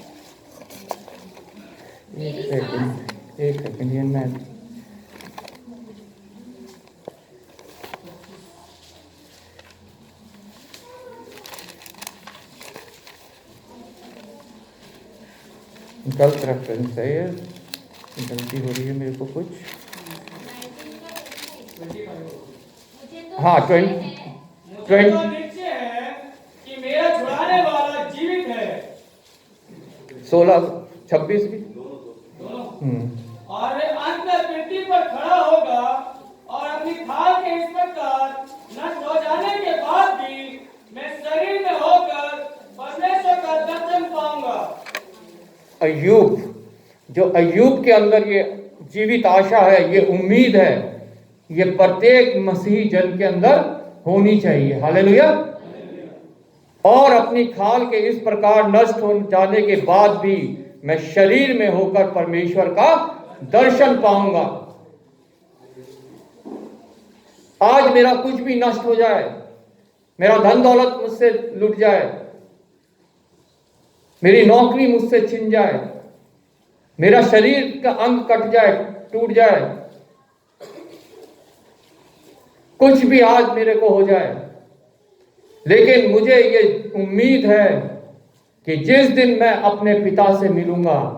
एक सेकंड ये मैं गलत रेफरेंस है, ये गलती हो रही है मेरे को कुछ। हाँ, मुझे तो निश्चय है कि मेरा छुड़ाने वाला जीवित है। 16-26 भी दोनों। और वे अंत में पृथ्वी पर खड़ा होगा और अपनी खाल के इस प्रकार नष्ट हो जाने के बाद भी मैं शरीर में होकर परमेश्वर का दर्शन पाऊंगा। अय्यूब, जो अय्यूब के अंदर ये जीवित आशा है, ये उम्मीद है, ये प्रत्येक मसीही जन के अंदर होनी चाहिए। हालेलुया। और अपनी खाल के इस प्रकार नष्ट हो जाने के बाद भी मैं शरीर में होकर परमेश्वर का दर्शन पाऊंगा। आज मेरा कुछ भी नष्ट हो जाए, मेरा धन दौलत मुझसे लुट जाए, मेरी नौकरी मुझसे छिन जाए, मेरा शरीर का अंग कट जाए, टूट जाए, कुछ भी आज मेरे को हो जाए, लेकिन मुझे ये उम्मीद है कि जिस दिन मैं अपने पिता से मिलूंगा,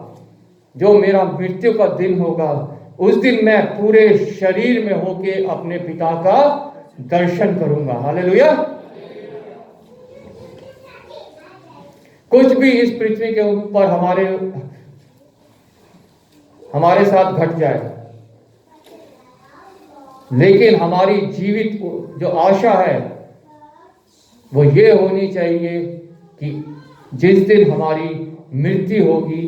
जो मेरा मृत्यु का दिन होगा, उस दिन मैं पूरे शरीर में होके अपने पिता का दर्शन करूंगा। हालेलुया। कुछ भी इस पृथ्वी के ऊपर हमारे साथ घट जाए, लेकिन हमारी जीवित जो आशा है वो ये होनी चाहिए कि जिस दिन हमारी मृत्यु होगी,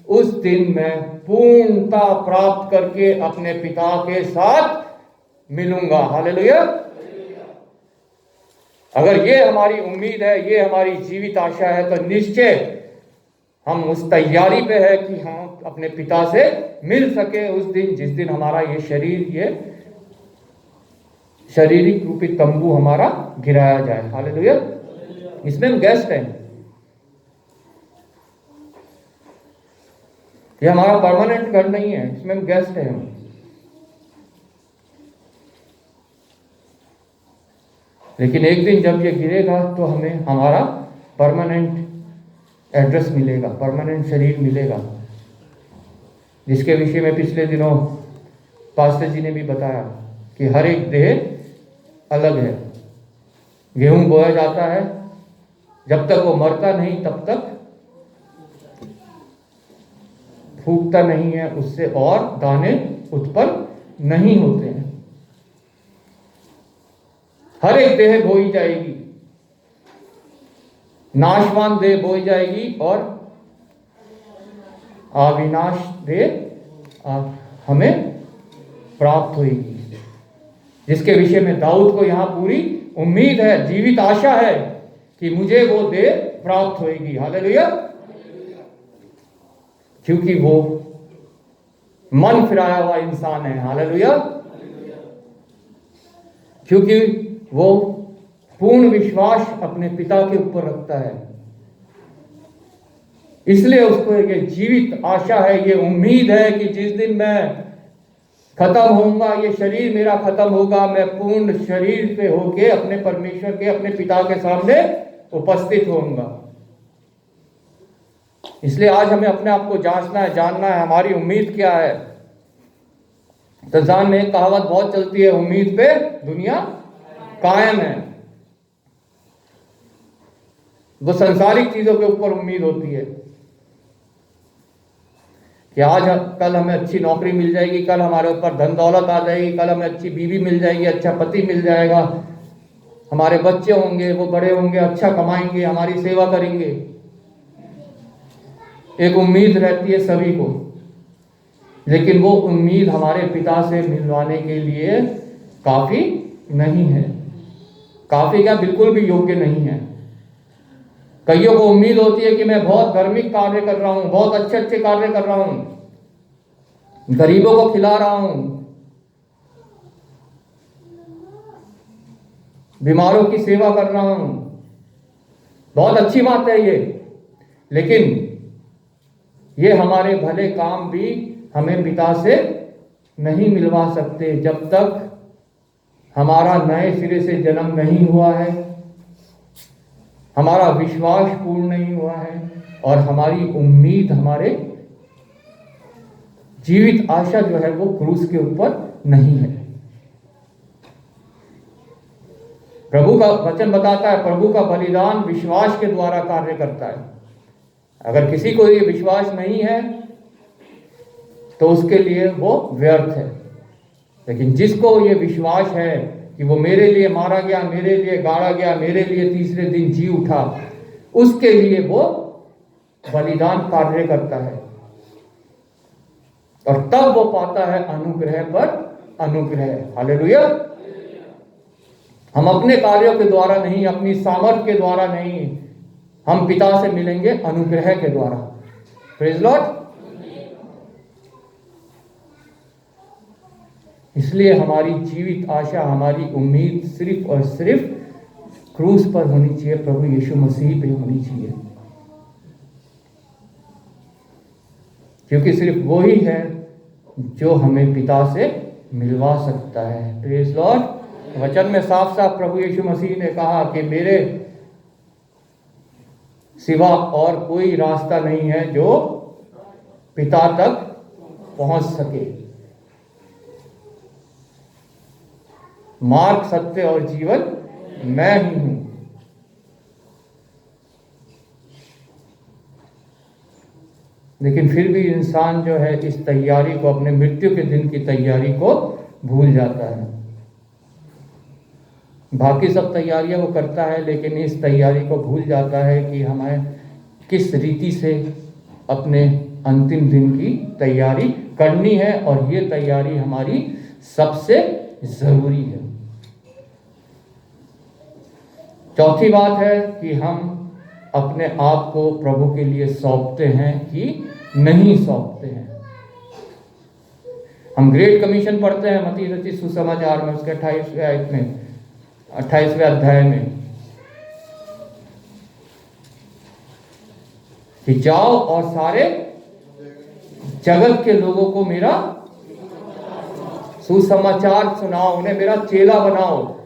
उस दिन मैं पूर्णता प्राप्त करके अपने पिता के साथ मिलूंगा। हालेलुया। अगर ये हमारी उम्मीद है, ये हमारी जीवित आशा है, तो निश्चय हम उस तैयारी पे है कि हम अपने पिता से मिल सके उस दिन, जिस दिन हमारा ये शरीर, ये शारीरिक रूपी तंबू हमारा गिराया जाए। हालेलुया। इसमें हम गेस्ट हैं, ये हमारा परमानेंट घर नहीं है, इसमें हम गेस्ट हैं। लेकिन एक दिन जब ये गिरेगा तो हमें हमारा परमानेंट एड्रेस मिलेगा, परमानेंट शरीर मिलेगा, जिसके विषय में पिछले दिनों पास्टर जी ने भी बताया कि हर एक देह अलग है। गेहूं बोया जाता है, जब तक वो मरता नहीं तब तक फूटता नहीं है, उससे और दाने उत्पन्न नहीं होते हैं। हर एक देह बोई जाएगी, नाशवान देह बोई जाएगी और अविनाश देह हमें प्राप्त होगी, जिसके विषय में दाऊद को यहां पूरी उम्मीद है, जीवित आशा है कि मुझे वो देह प्राप्त होगी। हालेलुया। क्योंकि वो मन फिराया हुआ इंसान है। हालेलुया। क्योंकि वो पूर्ण विश्वास अपने पिता के ऊपर रखता है, इसलिए उसको ये जीवित आशा है, ये उम्मीद है कि जिस दिन मैं खत्म होऊंगा, ये शरीर मेरा खत्म होगा, मैं पूर्ण शरीर पे होके अपने परमेश्वर के, अपने पिता के सामने उपस्थित होऊंगा। इसलिए आज हमें अपने आप को जांचना है, जानना है हमारी उम्मीद क्या है। संसार में एक कहावत बहुत चलती है, उम्मीद पे दुनिया कायम है। वो संसारिक चीजों के ऊपर उम्मीद होती है कि आज कल हमें अच्छी नौकरी मिल जाएगी, कल हमारे ऊपर धन दौलत आ जाएगी, कल हमें अच्छी बीवी मिल जाएगी, अच्छा पति मिल जाएगा, हमारे बच्चे होंगे, वो बड़े होंगे, अच्छा कमाएंगे, हमारी सेवा करेंगे। एक उम्मीद रहती है सभी को, लेकिन वो उम्मीद हमारे पिता से मिलवाने के लिए काफी नहीं है। काफी क्या, बिल्कुल भी योग्य नहीं है। कईयों को उम्मीद होती है कि मैं बहुत धार्मिक कार्य कर रहा हूं, बहुत अच्छे अच्छे कार्य कर रहा हूं, गरीबों को खिला रहा हूं, बीमारों की सेवा कर रहा हूं, बहुत अच्छी बात है ये। लेकिन ये हमारे भले काम भी हमें पिता से नहीं मिलवा सकते जब तक हमारा नए सिरे से जन्म नहीं हुआ है, हमारा विश्वास पूर्ण नहीं हुआ है और हमारी उम्मीद, हमारे जीवित आशा जो है वो क्रूस के ऊपर नहीं है। प्रभु का वचन बताता है, प्रभु का बलिदान विश्वास के द्वारा कार्य करता है। अगर किसी को ये विश्वास नहीं है तो उसके लिए वो व्यर्थ है। लेकिन जिसको ये विश्वास है कि वो मेरे लिए मारा गया, मेरे लिए गाड़ा गया, मेरे लिए तीसरे दिन जी उठा, उसके लिए वो बलिदान कार्य करता है और तब वो पाता है अनुग्रह पर अनुग्रह। हालेलुया। हम अपने कार्यों के द्वारा नहीं, अपनी सामर्थ्य के द्वारा नहीं, हम पिता से मिलेंगे अनुग्रह के द्वारा। Praise Lord. इसलिए हमारी जीवित आशा, हमारी उम्मीद सिर्फ और सिर्फ क्रूस पर होनी चाहिए, प्रभु यीशु मसीह पे होनी चाहिए, क्योंकि सिर्फ वो ही है जो हमें पिता से मिलवा सकता है। Praise Lord. वचन में साफ साफ प्रभु यीशु मसीह ने कहा कि मेरे सिवा और कोई रास्ता नहीं है जो पिता तक पहुंच सके। मार्ग, सत्य और जीवन मैं ही हूं। लेकिन फिर भी इंसान जो है इस तैयारी को, अपने मृत्यु के दिन की तैयारी को भूल जाता है। बाकी सब तैयारियां वो करता है, लेकिन इस तैयारी को भूल जाता है कि हमें किस रीति से अपने अंतिम दिन की तैयारी करनी है, और ये तैयारी हमारी सबसे जरूरी है। चौथी बात है कि हम अपने आप को प्रभु के लिए सौंपते हैं कि नहीं सौंपते हैं। हम ग्रेट कमीशन पढ़ते हैं मत्ती रचित सुसमाचार में, उसके 28वें आयत में, 28वें अध्याय में, कि जाओ और सारे जगत के लोगों को मेरा सुसमाचार सुनाओ, उन्हें मेरा चेला बनाओ,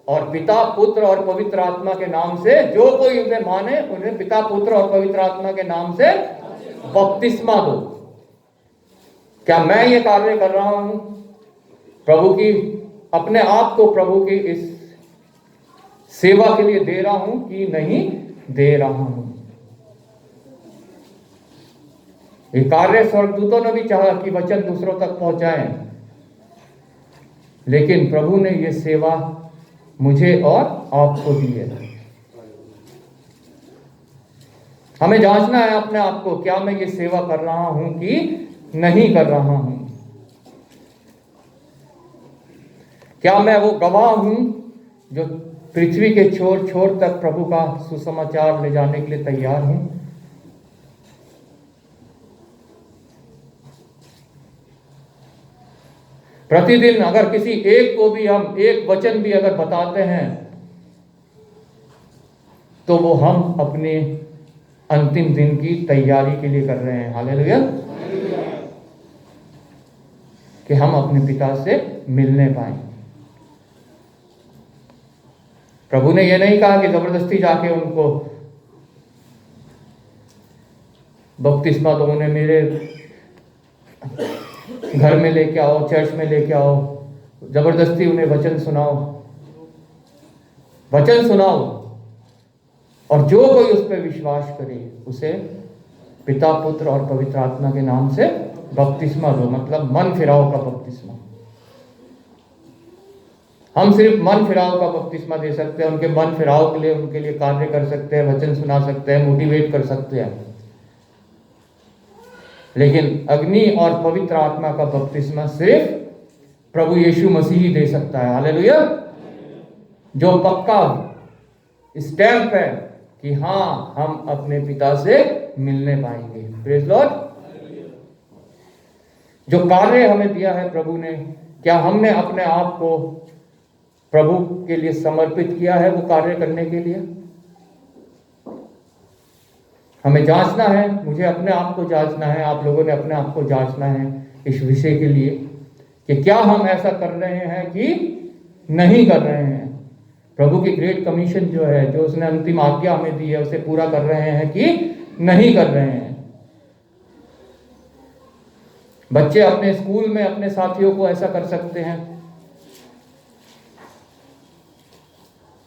और पिता, पुत्र और पवित्र आत्मा के नाम से जो कोई उन्हें माने, उन्हें पिता, पुत्र और पवित्र आत्मा के नाम से बपतिस्मा दो। क्या मैं ये कार्य कर रहा हूं प्रभु की, अपने आप को प्रभु की इस सेवा के लिए दे रहा हूं कि नहीं दे रहा हूं? ये कार्य स्वर्गदूतों ने भी चाहा कि वचन दूसरों तक पहुंचाएं, लेकिन प्रभु ने ये सेवा मुझे और आपको दी है। हमें जांचना है अपने आप को, क्या मैं ये सेवा कर रहा हूं कि नहीं कर रहा हूं? क्या मैं वो गवाह हूं जो पृथ्वी के छोर छोर तक प्रभु का सुसमाचार ले जाने के लिए तैयार हूं? प्रतिदिन अगर किसी एक को भी हम एक वचन भी अगर बताते हैं, तो वो हम अपने अंतिम दिन की तैयारी के लिए कर रहे हैं। हालेलुया। कि हम अपने पिता से मिलने पाए। प्रभु ने यह नहीं कहा कि जबरदस्ती जाके उनको बपतिस्मा दो, उन्हें मेरे घर में लेके आओ, चर्च में लेके आओ, जबरदस्ती उन्हें वचन सुनाओ। वचन सुनाओ और जो कोई उस पर विश्वास करे उसे पिता, पुत्र और पवित्र आत्मा के नाम से बपतिस्मा दो, मतलब मन फिराव का बपतिस्मा। हम सिर्फ मन फिराव का बपतिस्मा दे सकते हैं, उनके मन फिराव के लिए उनके लिए कार्य कर सकते हैं, वचन सुना सकते हैं, मोटिवेट कर सकते हैं, लेकिन अग्नि और पवित्र आत्मा का बपतिस्मा सिर्फ प्रभु यीशु मसीह ही दे सकता है। हालेलुया। जो पक्का स्टैंप है कि हाँ, हम अपने पिता से मिलने पाएंगे। Praise Lord. जो कार्य हमें दिया है प्रभु ने, क्या हमने अपने आप को प्रभु के लिए समर्पित किया है वो कार्य करने के लिए? हमें जांचना है, मुझे अपने आप को जांचना है, आप लोगों ने अपने आप को जांचना है इस विषय के लिए कि क्या हम ऐसा कर रहे हैं कि नहीं कर रहे हैं। प्रभु की ग्रेट कमीशन जो है, जो उसने अंतिम आज्ञा हमें दी है, उसे पूरा कर रहे हैं कि नहीं कर रहे हैं। बच्चे अपने स्कूल में अपने साथियों को ऐसा कर सकते हैं,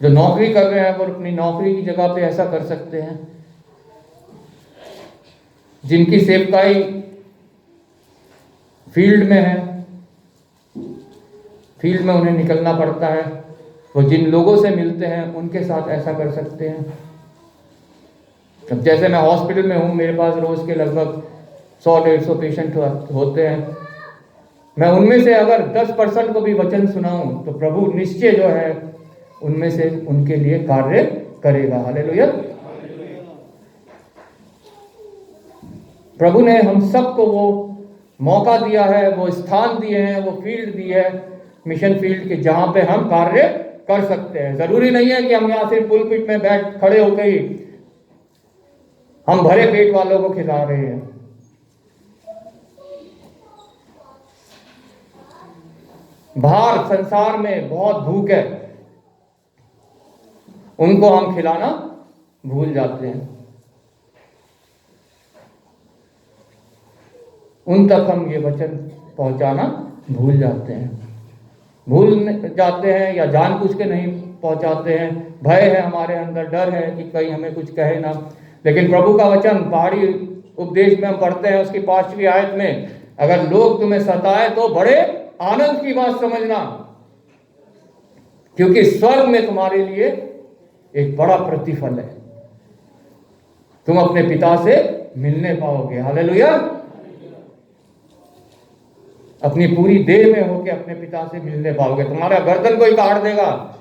जो नौकरी कर रहे हैं वो अपनी नौकरी की जगह पे ऐसा कर सकते हैं, जिनकी सेवकाई फील्ड में है, फील्ड में उन्हें निकलना पड़ता है, वो जिन लोगों से मिलते हैं उनके साथ ऐसा कर सकते हैं। अब जैसे मैं हॉस्पिटल में हूँ, मेरे पास रोज के लगभग 100-150 पेशेंट होते हैं, मैं उनमें से अगर 10% को भी वचन सुनाऊं तो प्रभु निश्चय जो है उनमें से उनके लिए कार्य करेगा। हालेलुया। प्रभु ने हम सबको वो मौका दिया है, वो स्थान दिए हैं, वो फील्ड दी है, मिशन फील्ड के, जहां पे हम कार्य कर सकते हैं। जरूरी नहीं है कि हम यहाँ सिर्फ पुलपिट में बैठ खड़े होकर ही हम भरे पेट वालों को खिला रहे हैं। बाहर संसार में बहुत भूख है, उनको हम खिलाना भूल जाते हैं, उन तक हम ये वचन पहुंचाना भूल जाते हैं, या जानबूझ के नहीं पहुंचाते हैं। भय है हमारे अंदर, डर है कि कहीं हमें कुछ कहे ना। लेकिन प्रभु का वचन पहाड़ी उपदेश में हम पढ़ते हैं, उसकी 5वीं आयत में, अगर लोग तुम्हें सताए तो बड़े आनंद की बात समझना, क्योंकि स्वर्ग में तुम्हारे लिए एक बड़ा प्रतिफल है, तुम अपने पिता से मिलने पाओगे। हालेलुया। अपनी पूरी देह में होके अपने पिता से मिलने पाओगे। तुम्हारा गर्दन कोई काट देगा,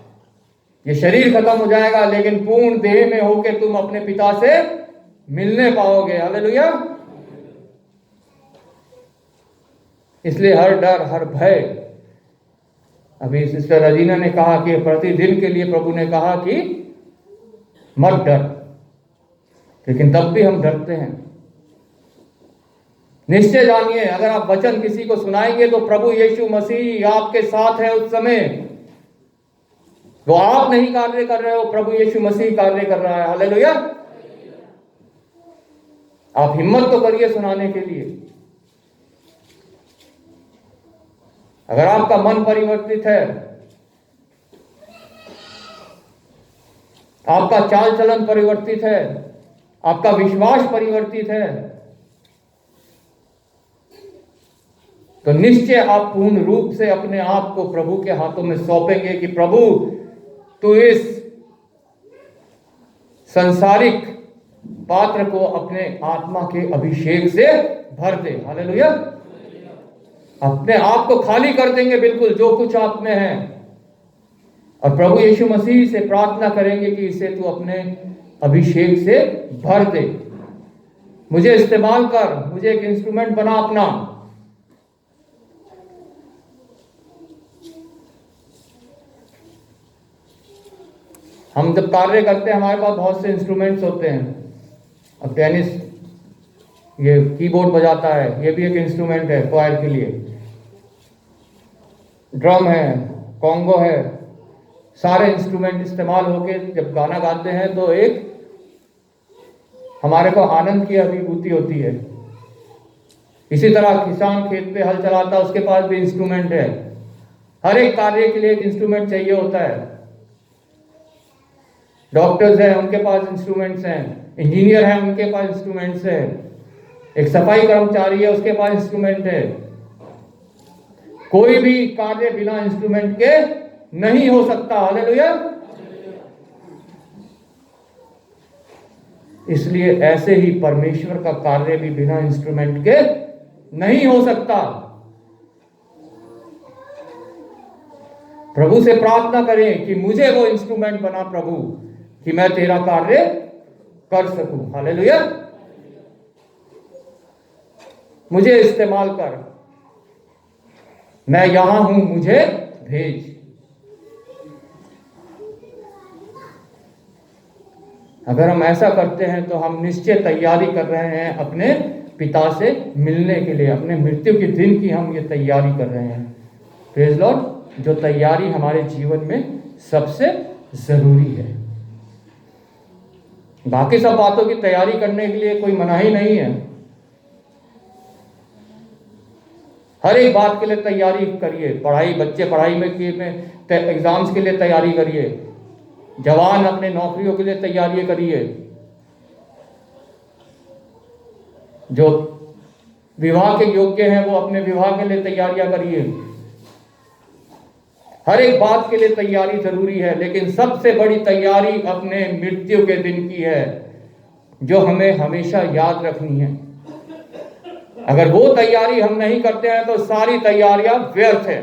ये शरीर खत्म हो जाएगा, लेकिन पूर्ण देह में होके तुम अपने पिता से मिलने पाओगे। हालेलुया। इसलिए हर डर, हर भय, अभी सिस्टर रजीना ने कहा कि प्रतिदिन के लिए प्रभु ने कहा कि मत डर, लेकिन तब भी हम डरते हैं। निश्चय जानिए, अगर आप वचन किसी को सुनाएंगे तो प्रभु यीशु मसीह आपके साथ है उस समय। वो आप नहीं कार्य कर रहे हो, प्रभु यीशु मसीह कार्य कर रहा है। हालेलुया। आप हिम्मत तो करिए सुनाने के लिए। अगर आपका मन परिवर्तित है, आपका चाल चलन परिवर्तित है, आपका विश्वास परिवर्तित है, तो निश्चय आप पूर्ण रूप से अपने आप को प्रभु के हाथों में सौंपेंगे कि प्रभु तू इस सांसारिक पात्र को अपने आत्मा के अभिषेक से भर दे। हालेलुया। अपने आप को खाली कर देंगे बिल्कुल, जो कुछ आप में है, और प्रभु यीशु मसीह से प्रार्थना करेंगे कि इसे तू अपने अभिषेक से भर दे। मुझे इस्तेमाल कर, मुझे एक इंस्ट्रूमेंट बना अपना। हम जब कार्य करते हैं हमारे पास बहुत से इंस्ट्रूमेंट्स होते हैं। अब टेनिस ये कीबोर्ड बजाता है, ये भी एक इंस्ट्रूमेंट है क्वायर के लिए। ड्रम है, कॉन्गो है, सारे इंस्ट्रूमेंट इस्तेमाल होके जब गाना गाते हैं तो एक हमारे को आनंद की अभिभूति होती है। इसी तरह किसान खेत पे हल चलाता है, उसके पास भी इंस्ट्रूमेंट है। हर एक कार्य के लिए एक इंस्ट्रूमेंट चाहिए होता है। डॉक्टर्स हैं, उनके पास इंस्ट्रूमेंट्स हैं। इंजीनियर हैं, उनके पास इंस्ट्रूमेंट्स हैं। एक सफाई कर्मचारी है, उसके पास इंस्ट्रूमेंट है। कोई भी कार्य बिना इंस्ट्रूमेंट के नहीं हो सकता। हालेलुया। इसलिए ऐसे ही परमेश्वर का कार्य भी बिना इंस्ट्रूमेंट के नहीं हो सकता। प्रभु से प्रार्थना करें कि मुझे वो इंस्ट्रूमेंट बना प्रभु, कि मैं तेरा कार्य कर सकूं। हालेलुया। मुझे इस्तेमाल कर, मैं यहां हूं, मुझे भेज। अगर हम ऐसा करते हैं तो हम निश्चय तैयारी कर रहे हैं अपने पिता से मिलने के लिए। अपने मृत्यु के दिन की हम ये तैयारी कर रहे हैं। Praise Lord. जो तैयारी हमारे जीवन में सबसे जरूरी है। बाकी सब बातों की तैयारी करने के लिए कोई मनाही नहीं है। हर एक बात के लिए तैयारी करिए। पढ़ाई, बच्चे पढ़ाई में एग्जाम्स के लिए तैयारी करिए। जवान अपने नौकरियों के लिए तैयारी करिए। जो विवाह के योग्य हैं वो अपने विवाह के लिए तैयारियां करिए। हर एक बात के लिए तैयारी जरूरी है, लेकिन सबसे बड़ी तैयारी अपने मृत्यु के दिन की है, जो हमें हमेशा याद रखनी है। अगर वो तैयारी हम नहीं करते हैं तो सारी तैयारियां व्यर्थ है।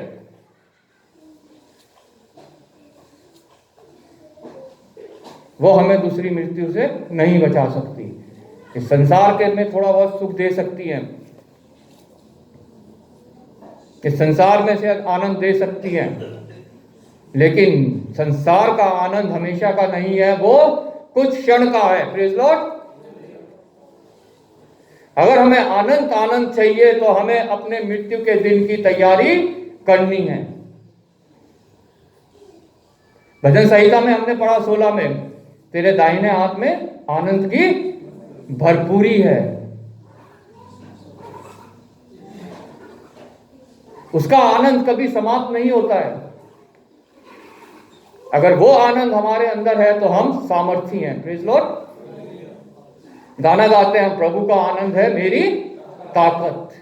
वो हमें दूसरी मृत्यु से नहीं बचा सकती। इस संसार के में थोड़ा बहुत सुख दे सकती है, इस संसार में से आनंद दे सकती है, लेकिन संसार का आनंद हमेशा का नहीं है, वो कुछ क्षण का है। Praise Lord. अगर हमें आनंद चाहिए तो हमें अपने मृत्यु के दिन की तैयारी करनी है। भजन संहिता में हमने पढ़ा 16 में, तेरे दाहिने हाथ में आनंद की भरपूरी है। उसका आनंद कभी समाप्त नहीं होता है। अगर वो आनंद हमारे अंदर है तो हम सामर्थी हैं। Praise Lord. गाना गाते हैं, प्रभु का आनंद है मेरी ताकत।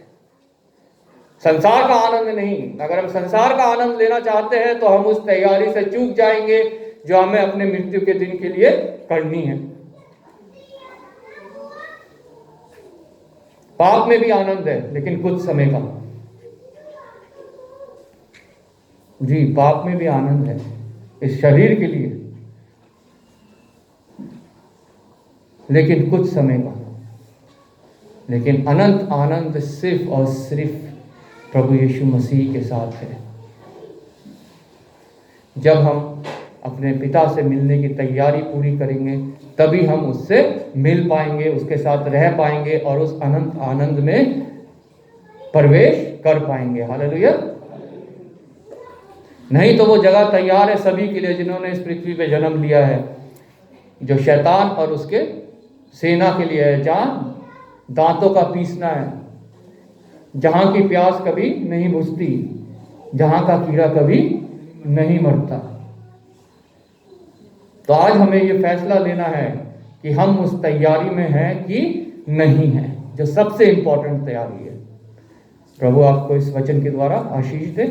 संसार का आनंद नहीं। अगर हम संसार का आनंद लेना चाहते हैं तो हम उस तैयारी से चूक जाएंगे जो हमें अपने मृत्यु के दिन के लिए करनी है। पाप में भी आनंद है, लेकिन कुछ समय का। जी, पाप में भी आनंद है इस शरीर के लिए, लेकिन कुछ समय का। लेकिन अनंत आनंद सिर्फ और सिर्फ प्रभु यीशु मसीह के साथ है। जब हम अपने पिता से मिलने की तैयारी पूरी करेंगे तभी हम उससे मिल पाएंगे, उसके साथ रह पाएंगे और उस अनंत आनंद में प्रवेश कर पाएंगे। हालेलुया। नहीं तो वो जगह तैयार है सभी के लिए जिन्होंने इस पृथ्वी पे जन्म लिया है, जो शैतान और उसके सेना के लिए है, जहाँ दांतों का पीसना है, जहाँ की प्यास कभी नहीं बुझती, जहाँ का कीड़ा कभी नहीं मरता। तो आज हमें ये फैसला लेना है कि हम उस तैयारी में हैं कि नहीं हैं, जो सबसे इंपॉर्टेंट तैयारी है। प्रभु आपको इस वचन के द्वारा आशीष दे।